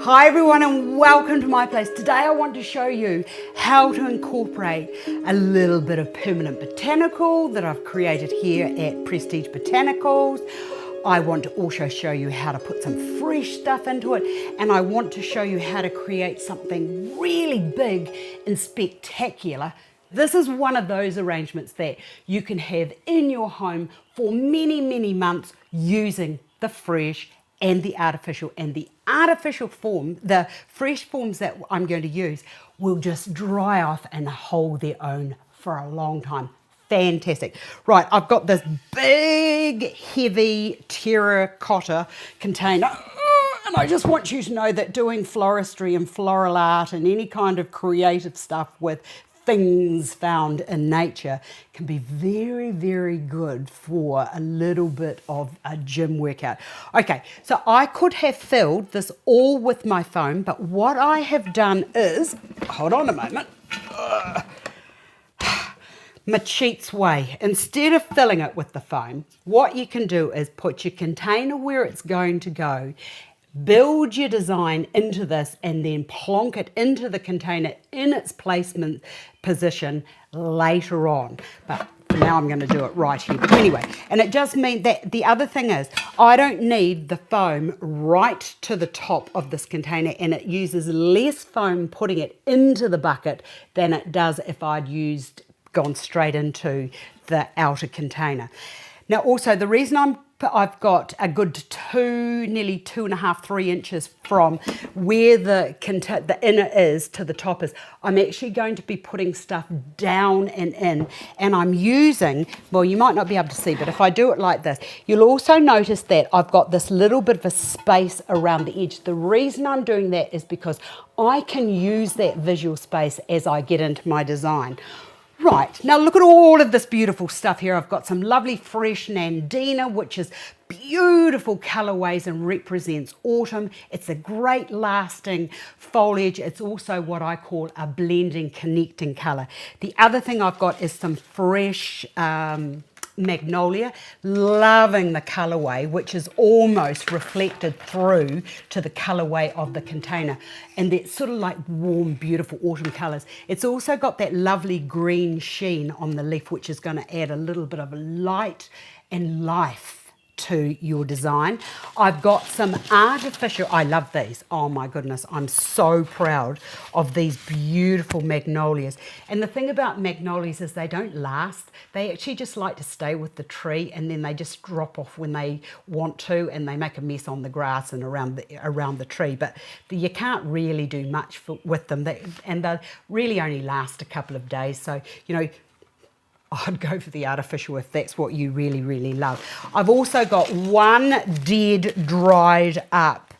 Hi everyone and welcome to my place. Today I want to show you how to incorporate a little bit of permanent botanical that I've created here at Prestige Botanicals. I want to also show you how to put some fresh stuff into it, and I want to show you how to create something really big and spectacular. This is one of those arrangements that you can have in your home for many, many months using the fresh and the artificial. And the artificial form, the fresh forms that I'm going to use, will just dry off and hold their own for a long time. Fantastic. Right, I've got this big, heavy terracotta container. And I just want you to know that doing floristry and floral art and any kind of creative stuff with things found in nature can be very, very good for a little bit of a gym workout. Okay, so I could have filled this all with my foam, but what I have done is, hold on a moment, my cheats way. Instead of filling it with the foam, what you can do is put your container where it's going to go, build your design into this, and then plonk it into the container in its placement position later on. But for now I'm going to do it right here. But anyway, and it does mean that the other thing is I don't need the foam right to the top of this container, and it uses less foam putting it into the bucket than it does if I'd gone straight into the outer container. Now also the reason I've got a good nearly 2.5, 3 inches from where the inner is to the top is, I'm actually going to be putting stuff down and in, and I'm using, well, you might not be able to see, but if I do it like this, you'll also notice that I've got this little bit of a space around the edge. The reason I'm doing that is because I can use that visual space as I get into my design. Right, now look at all of this beautiful stuff here. I've got some lovely fresh nandina, which is beautiful colorways and represents autumn. It's a great lasting foliage. It's also what I call a blending, connecting color. The other thing I've got is some fresh magnolia, loving the colorway, which is almost reflected through to the colorway of the container, and it's sort of like warm, beautiful autumn colors. It's also got that lovely green sheen on the leaf, which is going to add a little bit of light and life to your design. I've got some artificial, I love these, oh my goodness, I'm so proud of these beautiful magnolias. And the thing about magnolias is they don't last. They actually just like to stay with the tree, and then they just drop off when they want to, and they make a mess on the grass and around the tree, but you can't really do much with them. And they really only last a couple of days, so you know, I'd go for the artificial if that's what you really, really love. I've also got one dead, dried up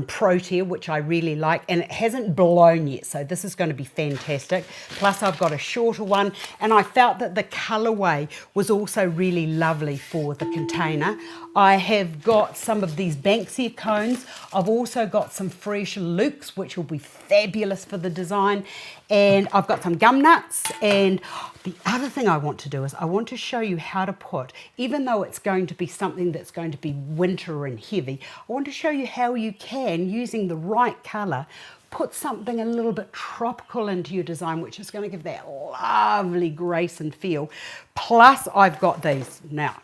protea, which I really like, and it hasn't blown yet, so this is going to be fantastic. Plus I've got a shorter one, and I felt that the colorway was also really lovely for the container. I have got some of these Banksia cones. I've also got some fresh lukes, which will be fabulous for the design, and I've got some gum nuts. And the other thing I want to do is I want to show you how to put, even though it's going to be something that's going to be winter and heavy, I want to show you how you can, using the right color, put something a little bit tropical into your design, which is going to give that lovely grace and feel. Plus I've got these. Now,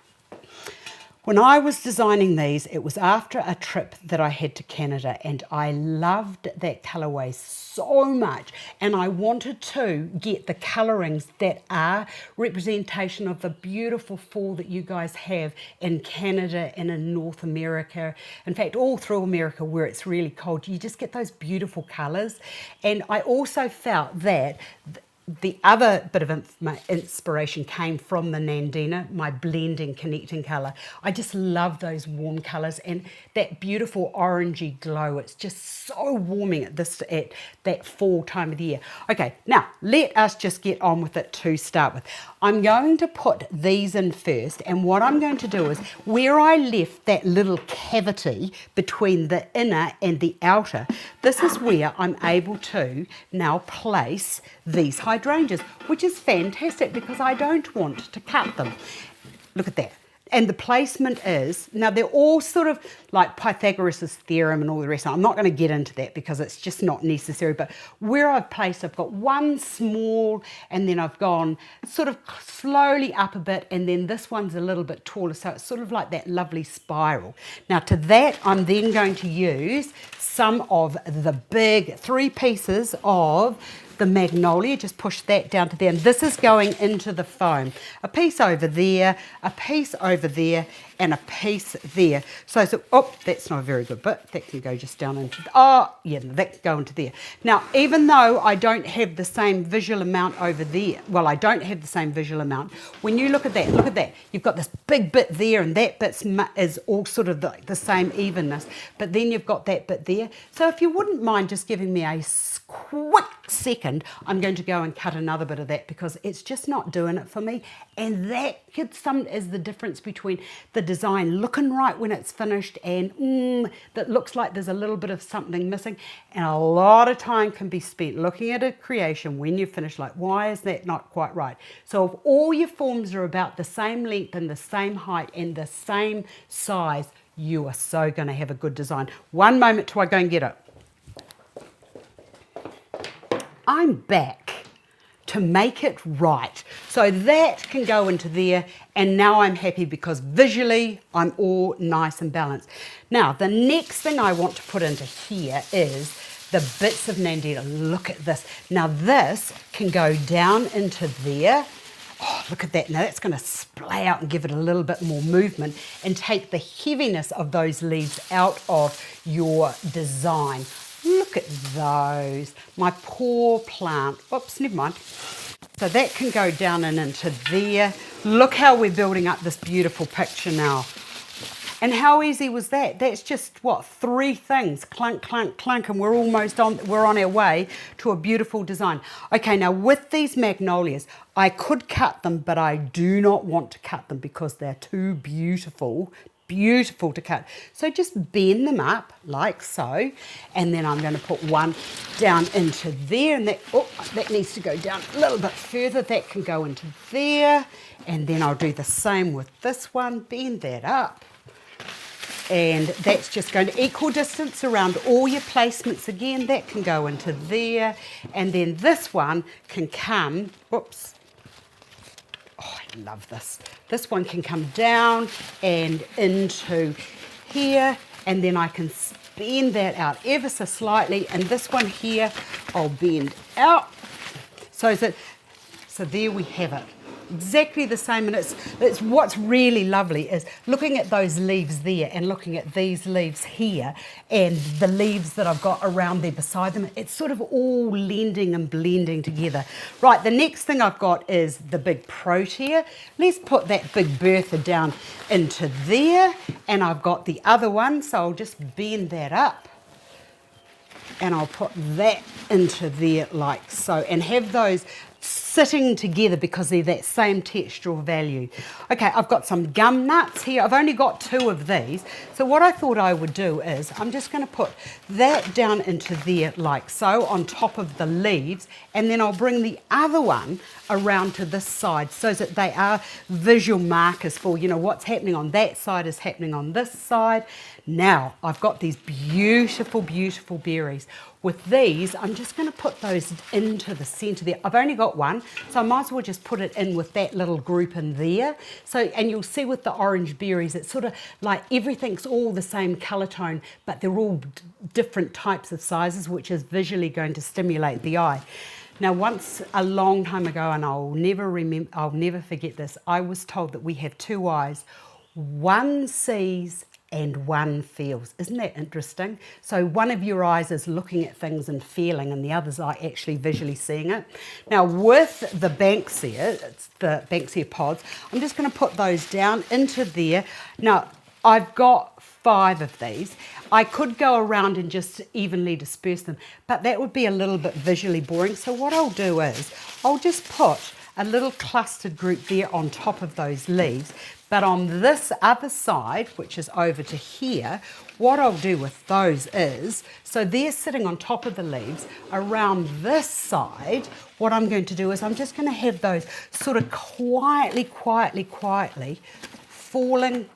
when I was designing these, it was after a trip that I had to Canada, and I loved that colorway so much, and I wanted to get the colorings that are representation of the beautiful fall that you guys have in Canada and in North America. In fact, all through America where it's really cold, you just get those beautiful colors. And I also felt that the other bit of inspiration came from the nandina, my blending, connecting color. I just love those warm colors and that beautiful orangey glow. It's just so warming at that fall time of the year. Okay, now let us just get on with it to start with. I'm going to put these in first, and what I'm going to do is where I left that little cavity between the inner and the outer, this is where I'm able to now place these hydrangeas, which is fantastic because I don't want to cut them. Look at that. And the placement is, now they're all sort of like Pythagoras' theorem and all the rest. I'm not going to get into that because it's just not necessary. But where I've placed, I've got one small, and then I've gone sort of slowly up a bit, and then this one's a little bit taller. So it's sort of like that lovely spiral. Now to that, I'm then going to use some of the big 3 pieces of the magnolia, just push that down to there, and this is going into the foam. A piece over there, a piece over there, and a piece there. So, oh, that's not a very good bit. That can go just down into, oh, yeah, that can go into there. Now, even though I don't have the same visual amount over there, well, I don't have the same visual amount. When you look at that, you've got this big bit there, and that bit is all sort of the same evenness, but then you've got that bit there. So if you wouldn't mind just giving me a quick second, I'm going to go and cut another bit of that because it's just not doing it for me. And that is the difference between the design looking right when it's finished and that looks like there's a little bit of something missing. And a lot of time can be spent looking at a creation when you're finished, like, why is that not quite right? So if all your forms are about the same length and the same height and the same size, you are so going to have a good design. One moment till I go and get it. I'm back to make it right. So that can go into there, and now I'm happy because visually I'm all nice and balanced. Now, the next thing I want to put into here is the bits of nandina. Look at this. Now this can go down into there. Oh, look at that. Now that's going to splay out and give it a little bit more movement and take the heaviness of those leaves out of your design. Look at those. My poor plant. Oops, never mind. So that can go down and into there. Look how we're building up this beautiful picture now. And how easy was that? That's just, what, 3 things. Clunk, clunk, clunk, and we're on our way to a beautiful design. Okay, now with these magnolias, I could cut them, but I do not want to cut them because they're too beautiful to cut. So just bend them up like so, and then I'm going to put one down into there, and that needs to go down a little bit further. That can go into there, and then I'll do the same with this one. Bend that up, and that's just going to equal distance around all your placements again. That can go into there, and then this one can come, whoops, oh, I love this. This one can come down and into here, and then I can bend that out ever so slightly, and this one here I'll bend out. So there we have it. Exactly the same, and it's what's really lovely is looking at those leaves there and looking at these leaves here and the leaves that I've got around there beside them. It's sort of all blending and blending together. Right, the next thing I've got is the big protea. Let's put that big Bertha down into there, and I've got the other one, so I'll just bend that up. And I'll put that into there like so, and have those sitting together because they're that same textural value. Okay, I've got some gum nuts here. I've only got 2 of these. So what I thought I would do is I'm just going to put that down into there like so on top of the leaves, and then I'll bring the other one around to this side so that they are visual markers for, you know, what's happening on that side is happening on this side. Now, I've got these beautiful, beautiful berries. With these, I'm just going to put those into the centre there. I've only got one, so I might as well just put it in with that little group in there. So, and you'll see with the orange berries, it's sort of like everything's all the same colour tone, but they're all different types of sizes, which is visually going to stimulate the eye. Now, once a long time ago, and I'll never forget this, I was told that we have 2 eyes. One sees and one feels. Isn't that interesting? So one of your eyes is looking at things and feeling, and the other's are actually visually seeing it. Now with the Banksia, it's the Banksia pods, I'm just going to put those down into there. Now I've got 5 of these. I could go around and just evenly disperse them, but that would be a little bit visually boring. So what I'll do is I'll just put a little clustered group there on top of those leaves. But on this other side, which is over to here, what I'll do with those is, so they're sitting on top of the leaves, around this side, what I'm going to do is I'm just going to have those sort of quietly falling.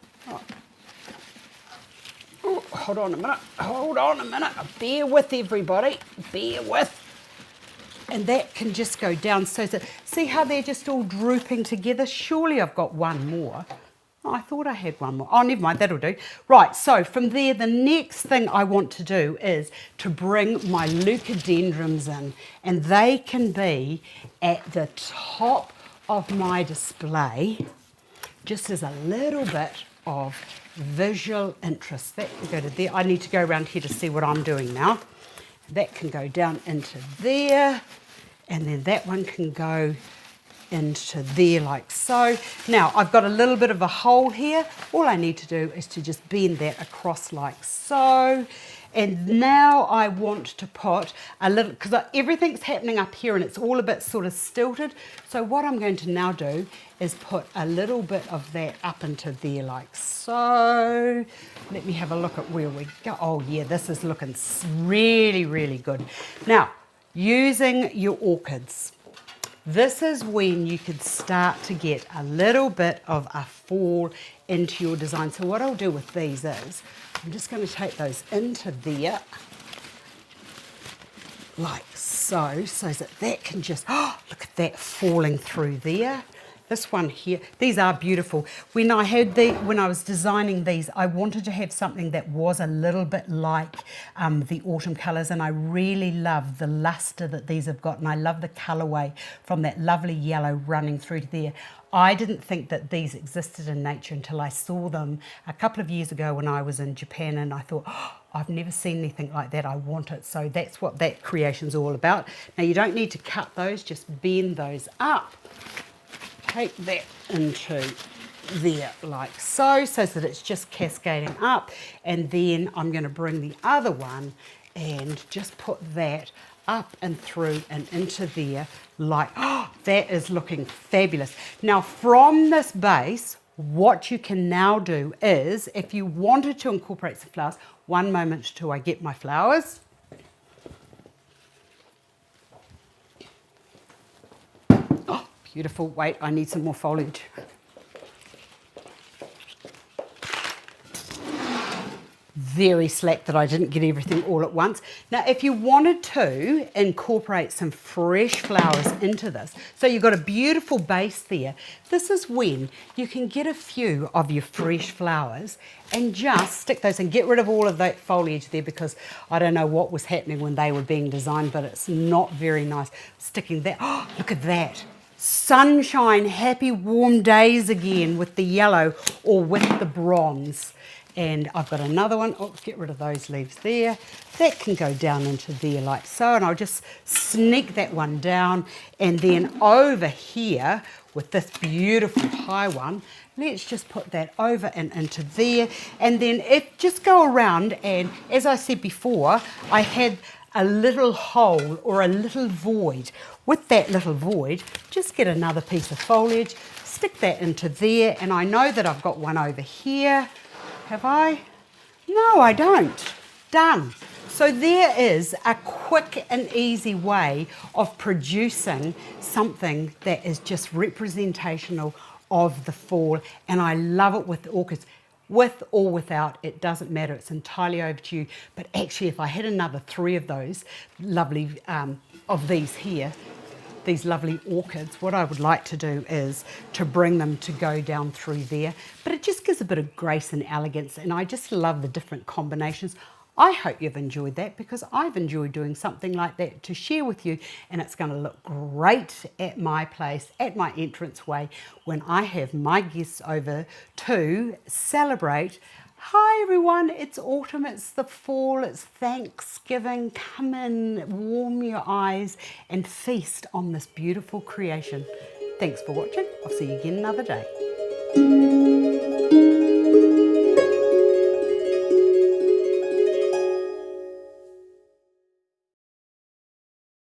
Oh, hold on a minute, bear with everybody, bear with. And that can just go down. So see how they're just all drooping together? Surely I've got one more. Oh, I thought I had one more. Oh, never mind, that'll do. Right, so from there, the next thing I want to do is to bring my Leucadendrons in. And they can be at the top of my display, just as a little bit of visual interest. That can go to there. I need to go around here to see what I'm doing now. That can go down into there, and then that one can go into there like so. Now I've got a little bit of a hole here. All I need to do is to just bend that across like so. And now I want to put a little, because everything's happening up here and it's all a bit sort of stilted. So what I'm going to now do is put a little bit of that up into there like so. Let me have a look at where we go. Oh yeah, this is looking really, really good. Now, using your orchids. This is when you could start to get a little bit of a fall into your design. So what I'll do with these is, I'm just going to take those into there, like so, so that can just, oh, look at that falling through there. This one here, these are beautiful. When I was designing these, I wanted to have something that was a little bit like the autumn colours, and I really love the luster that these have got, and I love the colourway from that lovely yellow running through to there. I didn't think that these existed in nature until I saw them a couple of years ago when I was in Japan, and I thought, oh, I've never seen anything like that, I want it. So that's what that creation's all about. Now you don't need to cut those, just bend those up. Take that into there like so, so that it's just cascading up, and then I'm going to bring the other one and just put that up and through and into there like, oh, that is looking fabulous. Now from this base, what you can now do is, if you wanted to incorporate some flowers, one moment till I get my flowers. Beautiful. Wait, I need some more foliage. Very slack that I didn't get everything all at once. Now, if you wanted to incorporate some fresh flowers into this, so you've got a beautiful base there, this is when you can get a few of your fresh flowers and just stick those and get rid of all of that foliage there, because I don't know what was happening when they were being designed, but it's not very nice. Sticking that, oh, look at that. Sunshine, happy warm days again with the yellow or with the bronze. And I've got another one. Oh, get rid of those leaves there. That can go down into there like so, and I'll just sneak that one down. And then over here with this beautiful high one, let's just put that over and into there. And then just go around, and as I said before, I had a little hole or a little void. With that little void, just get another piece of foliage, stick that into there, and I know that I've got one over here. Have I? No, I don't. Done. So there is a quick and easy way of producing something that is just representational of the fall, and I love it with the orchids. With or without, it doesn't matter. It's entirely over to you. But actually, if I had another 3 of those lovely, of these here, these lovely orchids, what I would like to do is to bring them to go down through there. But it just gives a bit of grace and elegance, and I just love the different combinations. I hope you've enjoyed that, because I've enjoyed doing something like that to share with you, and it's going to look great at my place, at my entranceway, when I have my guests over to celebrate. Hi everyone, it's autumn, it's the fall, it's Thanksgiving. Come in, warm your eyes and feast on this beautiful creation. Thanks for watching. I'll see you again another day.